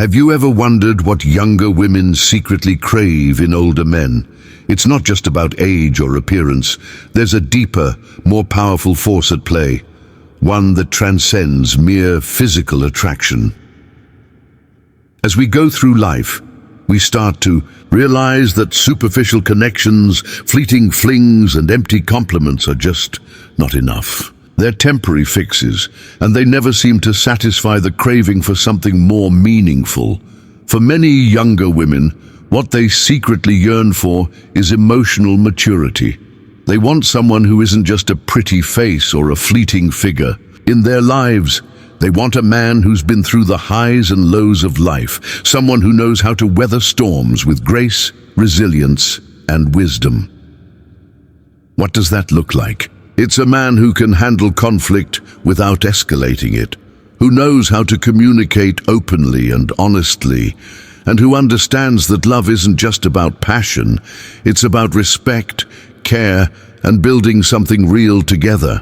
Have you ever wondered what younger women secretly crave in older men? It's not just about age or appearance. There's a deeper, more powerful force at play, one that transcends mere physical attraction. As we go through life, we start to realize that superficial connections, fleeting flings, and empty compliments are just not enough. They're temporary fixes, and they never seem to satisfy the craving for something more meaningful. For many younger women, what they secretly yearn for is emotional maturity. They want someone who isn't just a pretty face or a fleeting figure. In their lives, they want a man who's been through the highs and lows of life, someone who knows how to weather storms with grace, resilience, and wisdom. What does that look like? It's a man who can handle conflict without escalating it, who knows how to communicate openly and honestly, and who understands that love isn't just about passion, it's about respect, care, and building something real together.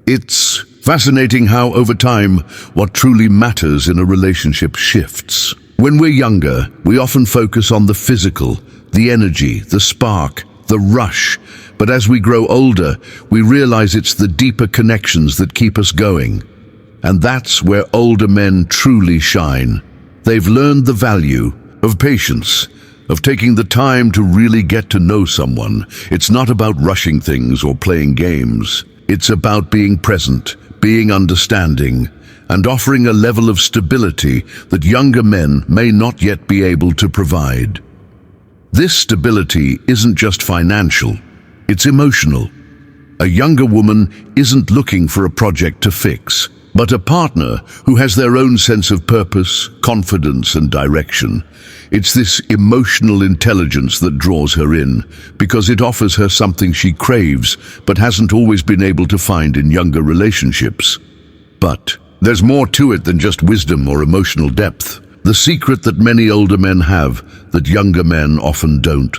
It's fascinating how, over time, what truly matters in a relationship shifts. When we're younger, we often focus on the physical, the energy, the spark, the rush. But as we grow older, we realize it's the deeper connections that keep us going. And that's where older men truly shine. They've learned the value of patience, of taking the time to really get to know someone. It's not about rushing things or playing games. It's about being present, being understanding, and offering a level of stability that younger men may not yet be able to provide. This stability isn't just financial, it's emotional. A younger woman isn't looking for a project to fix, but a partner who has their own sense of purpose, confidence, and direction. It's this emotional intelligence that draws her in, because it offers her something she craves but hasn't always been able to find in younger relationships. But there's more to it than just wisdom or emotional depth. The secret that many older men have that younger men often don't.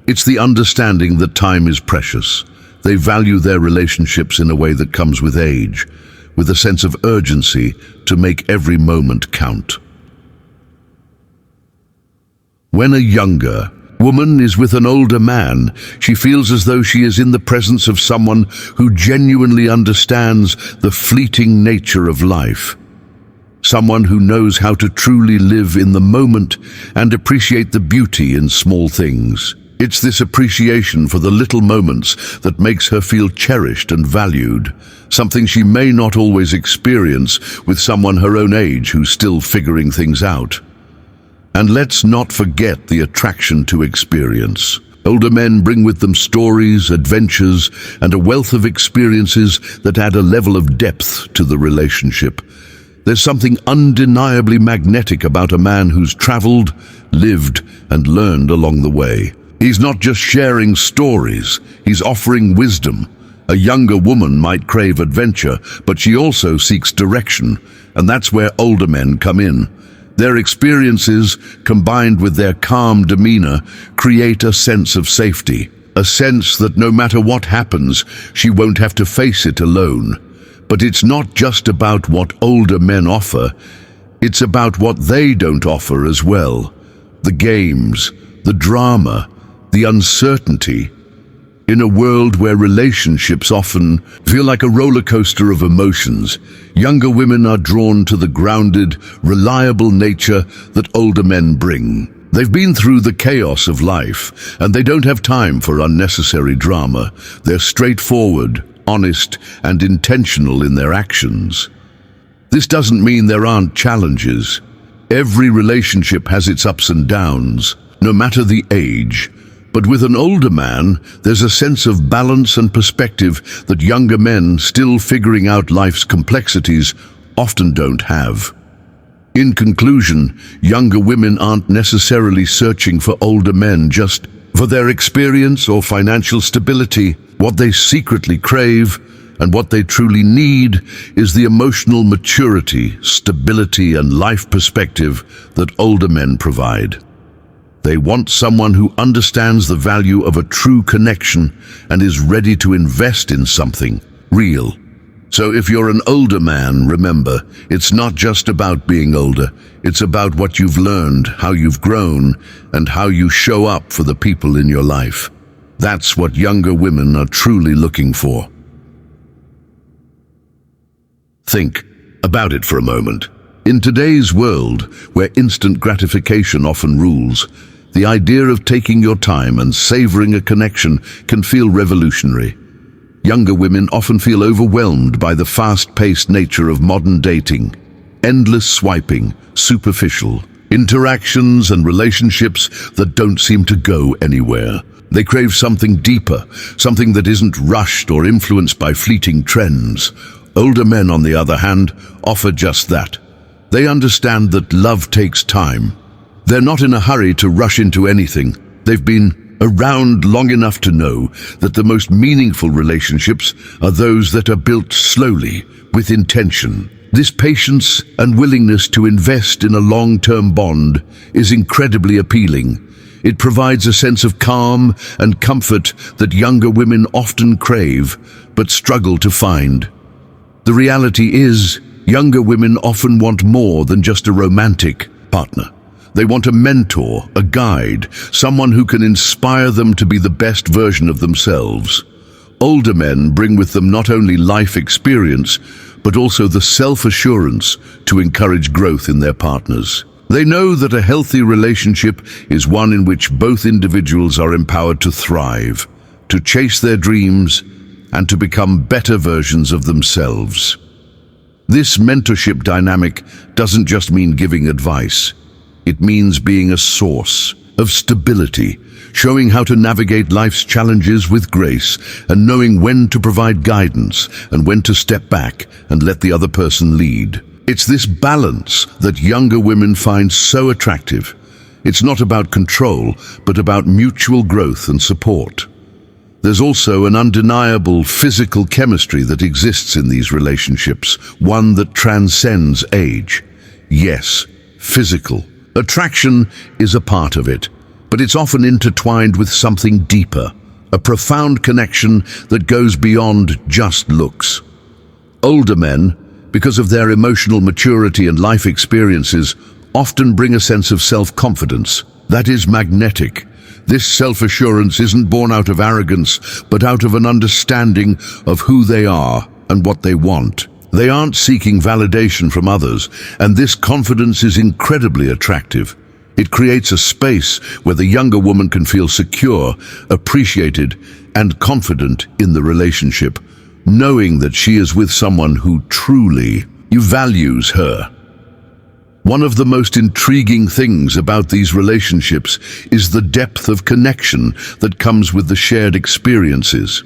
It's the understanding that time is precious. They value their relationships in a way that comes with age, with a sense of urgency to make every moment count. When a younger woman is with an older man, she feels as though she is in the presence of someone who genuinely understands the fleeting nature of life. Someone who knows how to truly live in the moment and appreciate the beauty in small things. It's this appreciation for the little moments that makes her feel cherished and valued, something she may not always experience with someone her own age who's still figuring things out. And let's not forget the attraction to experience. Older men bring with them stories, adventures, and a wealth of experiences that add a level of depth to the relationship. There's something undeniably magnetic about a man who's traveled, lived, and learned along the way. He's not just sharing stories, he's offering wisdom. A younger woman might crave adventure, but she also seeks direction, and that's where older men come in. Their experiences, combined with their calm demeanor, create a sense of safety, a sense that no matter what happens, she won't have to face it alone. But it's not just about what older men offer, it's about what they don't offer as well. The games, the drama, the uncertainty. In a world where relationships often feel like a roller coaster of emotions, younger women are drawn to the grounded, reliable nature that older men bring. They've been through the chaos of life, and they don't have time for unnecessary drama. They're straightforward, honest, and intentional in their actions. This doesn't mean there aren't challenges. Every relationship has its ups and downs, no matter the age. But with an older man, there's a sense of balance and perspective that younger men, still figuring out life's complexities, often don't have. In conclusion, younger women aren't necessarily searching for older men just for their experience or financial stability. What they secretly crave and what they truly need is the emotional maturity, stability, and life perspective that older men provide. They want someone who understands the value of a true connection and is ready to invest in something real. So if you're an older man, remember, it's not just about being older. It's about what you've learned, how you've grown, and how you show up for the people in your life. That's what younger women are truly looking for. Think about it for a moment. In today's world, where instant gratification often rules, the idea of taking your time and savoring a connection can feel revolutionary. Younger women often feel overwhelmed by the fast-paced nature of modern dating. Endless swiping, superficial interactions and relationships that don't seem to go anywhere. They crave something deeper, something that isn't rushed or influenced by fleeting trends. Older men, on the other hand, offer just that. They understand that love takes time. They're not in a hurry to rush into anything. They've been around long enough to know that the most meaningful relationships are those that are built slowly, with intention. This patience and willingness to invest in a long-term bond is incredibly appealing. It provides a sense of calm and comfort that younger women often crave, but struggle to find. The reality is, younger women often want more than just a romantic partner. They want a mentor, a guide, someone who can inspire them to be the best version of themselves. Older men bring with them not only life experience, but also the self-assurance to encourage growth in their partners. They know that a healthy relationship is one in which both individuals are empowered to thrive, to chase their dreams, and to become better versions of themselves. This mentorship dynamic doesn't just mean giving advice. It means being a source of stability, showing how to navigate life's challenges with grace, and knowing when to provide guidance and when to step back and let the other person lead. It's this balance that younger women find so attractive. It's not about control, but about mutual growth and support. There's also an undeniable physical chemistry that exists in these relationships, one that transcends age. Yes, physical. Attraction is a part of it, but it's often intertwined with something deeper, a profound connection that goes beyond just looks. Older men, because of their emotional maturity and life experiences, often bring a sense of self-confidence that is magnetic. This self-assurance isn't born out of arrogance, but out of an understanding of who they are and what they want. They aren't seeking validation from others, and this confidence is incredibly attractive. It creates a space where the younger woman can feel secure, appreciated, and confident in the relationship, knowing that she is with someone who truly values her. One of the most intriguing things about these relationships is the depth of connection that comes with the shared experiences.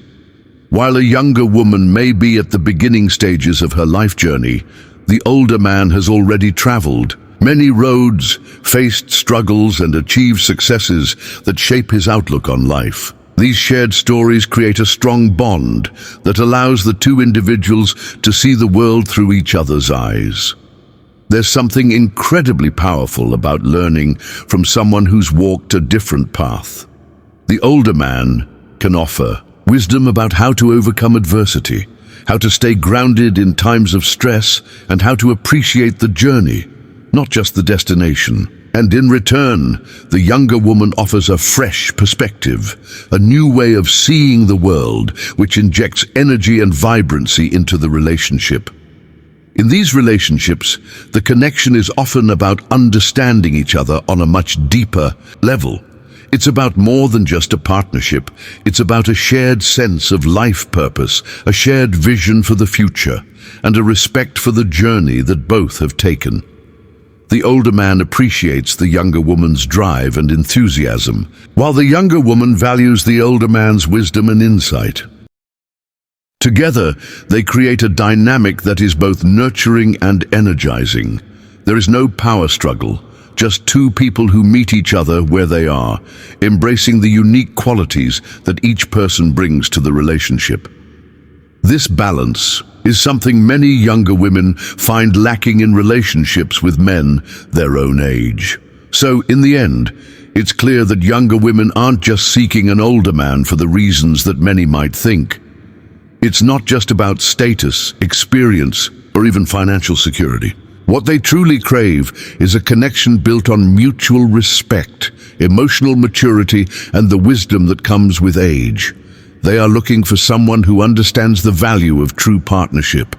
While a younger woman may be at the beginning stages of her life journey, the older man has already traveled many roads, faced struggles, and achieved successes that shape his outlook on life. These shared stories create a strong bond that allows the two individuals to see the world through each other's eyes. There's something incredibly powerful about learning from someone who's walked a different path. The older man can offer wisdom about how to overcome adversity, how to stay grounded in times of stress, and how to appreciate the journey, not just the destination. And in return, the younger woman offers a fresh perspective, a new way of seeing the world, which injects energy and vibrancy into the relationship. In these relationships, the connection is often about understanding each other on a much deeper level. It's about more than just a partnership. It's about a shared sense of life purpose, a shared vision for the future, and a respect for the journey that both have taken. The older man appreciates the younger woman's drive and enthusiasm, while the younger woman values the older man's wisdom and insight. Together, they create a dynamic that is both nurturing and energizing. There is no power struggle, just two people who meet each other where they are, embracing the unique qualities that each person brings to the relationship. This balance is something many younger women find lacking in relationships with men their own age. So, in the end, it's clear that younger women aren't just seeking an older man for the reasons that many might think. It's not just about status, experience, or even financial security. What they truly crave is a connection built on mutual respect, emotional maturity, and the wisdom that comes with age. They are looking for someone who understands the value of true partnership,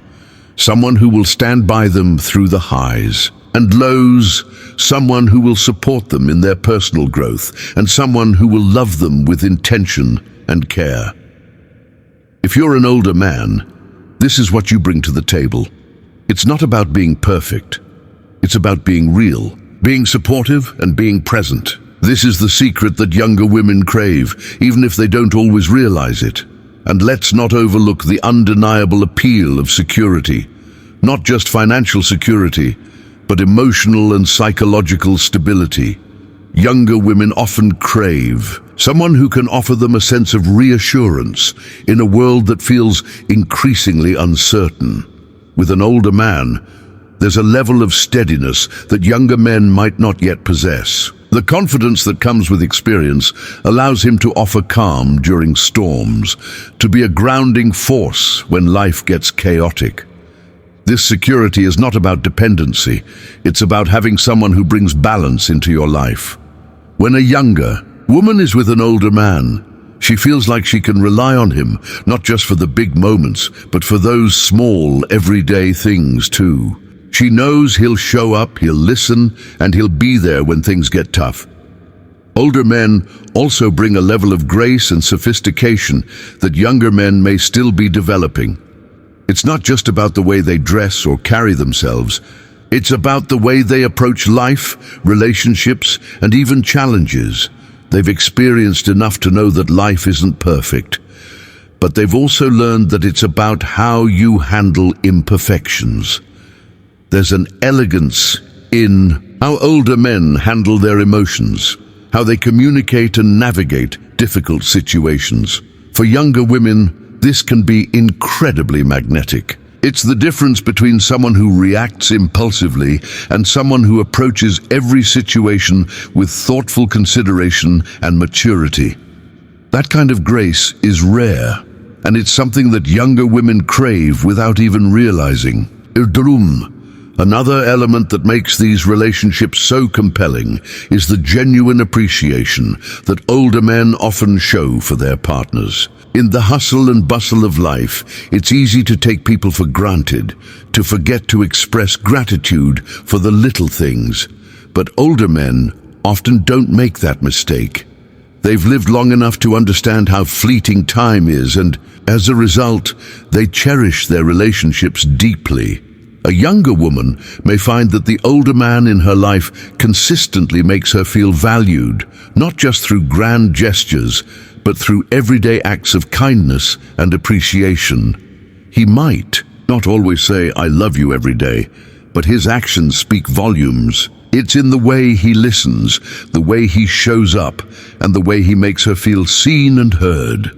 someone who will stand by them through the highs and lows, someone who will support them in their personal growth, and someone who will love them with intention and care. If you're an older man, this is what you bring to the table. It's not about being perfect. It's about being real, being supportive, and being present. This is the secret that younger women crave, even if they don't always realize it. And let's not overlook the undeniable appeal of security. Not just financial security, but emotional and psychological stability. Younger women often crave someone who can offer them a sense of reassurance in a world that feels increasingly uncertain. With an older man, there's a level of steadiness that younger men might not yet possess. The confidence that comes with experience allows him to offer calm during storms, to be a grounding force when life gets chaotic. This security is not about dependency, it's about having someone who brings balance into your life. When a younger woman is with an older man, she feels like she can rely on him, not just for the big moments, but for those small, everyday things too. She knows he'll show up, he'll listen, and he'll be there when things get tough. Older men also bring a level of grace and sophistication that younger men may still be developing. It's not just about the way they dress or carry themselves. It's about the way they approach life, relationships, and even challenges. They've experienced enough to know that life isn't perfect, but they've also learned that it's about how you handle imperfections. There's an elegance in how older men handle their emotions, how they communicate and navigate difficult situations. For younger women, this can be incredibly magnetic. It's the difference between someone who reacts impulsively and someone who approaches every situation with thoughtful consideration and maturity. That kind of grace is rare, and it's something that younger women crave without even realizing. Another element that makes these relationships so compelling is the genuine appreciation that older men often show for their partners. In the hustle and bustle of life, it's easy to take people for granted, to forget to express gratitude for the little things. But older men often don't make that mistake. They've lived long enough to understand how fleeting time is, and as a result, they cherish their relationships deeply. A younger woman may find that the older man in her life consistently makes her feel valued, not just through grand gestures, but through everyday acts of kindness and appreciation. He might not always say, "I love you" every day, but his actions speak volumes. It's in the way he listens, the way he shows up, and the way he makes her feel seen and heard.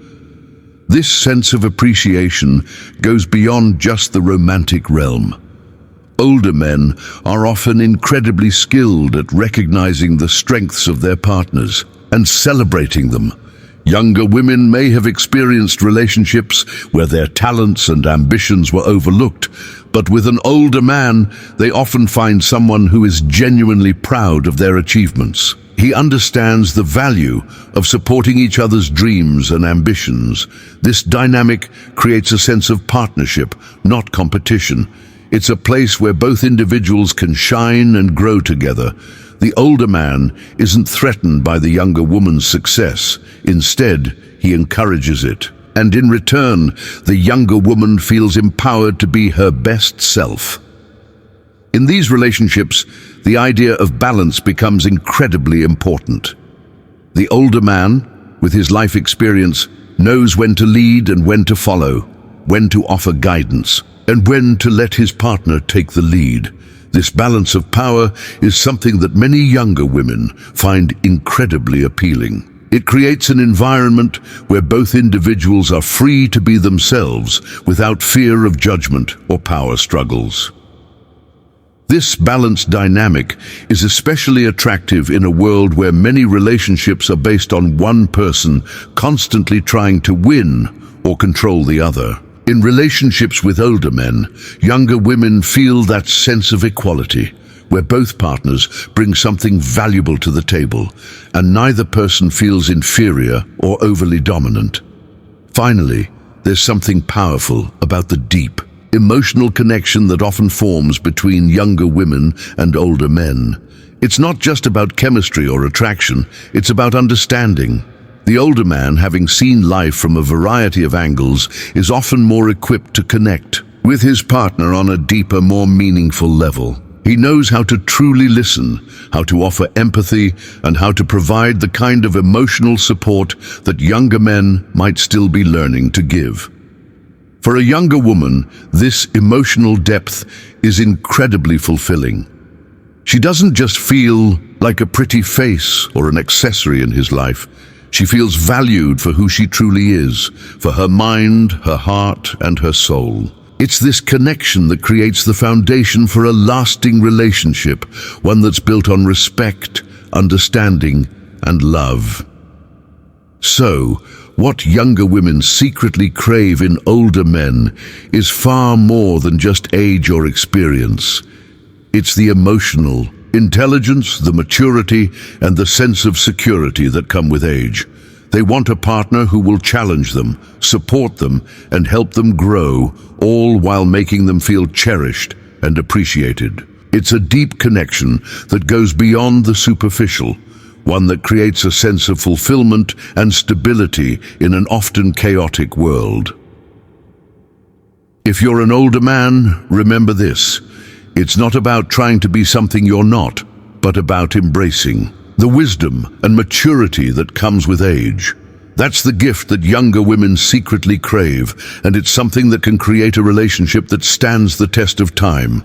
This sense of appreciation goes beyond just the romantic realm. Older men are often incredibly skilled at recognizing the strengths of their partners and celebrating them. Younger women may have experienced relationships where their talents and ambitions were overlooked, but with an older man, they often find someone who is genuinely proud of their achievements. He understands the value of supporting each other's dreams and ambitions. This dynamic creates a sense of partnership, not competition. It's a place where both individuals can shine and grow together. The older man isn't threatened by the younger woman's success. Instead, he encourages it. And in return, the younger woman feels empowered to be her best self. In these relationships, the idea of balance becomes incredibly important. The older man, with his life experience, knows when to lead and when to follow, when to offer guidance, and when to let his partner take the lead. This balance of power is something that many younger women find incredibly appealing. It creates an environment where both individuals are free to be themselves without fear of judgment or power struggles. This balanced dynamic is especially attractive in a world where many relationships are based on one person constantly trying to win or control the other. In relationships with older men, younger women feel that sense of equality, where both partners bring something valuable to the table, and neither person feels inferior or overly dominant. Finally, there's something powerful about the deep, emotional connection that often forms between younger women and older men. It's not just about chemistry or attraction, it's about understanding. The older man, having seen life from a variety of angles, is often more equipped to connect with his partner on a deeper, more meaningful level. He knows how to truly listen, how to offer empathy, and how to provide the kind of emotional support that younger men might still be learning to give. For a younger woman, this emotional depth is incredibly fulfilling. She doesn't just feel like a pretty face or an accessory in his life. She feels valued for who she truly is, for her mind, her heart, and her soul. It's this connection that creates the foundation for a lasting relationship, one that's built on respect, understanding, and love. So, what younger women secretly crave in older men is far more than just age or experience. It's the emotional intelligence, the maturity, and the sense of security that come with age. They want a partner who will challenge them, support them, and help them grow, all while making them feel cherished and appreciated. It's a deep connection that goes beyond the superficial, one that creates a sense of fulfillment and stability in an often chaotic world. If you're an older man, remember this. It's not about trying to be something you're not, but about embracing the wisdom and maturity that comes with age. That's the gift that younger women secretly crave, and it's something that can create a relationship that stands the test of time.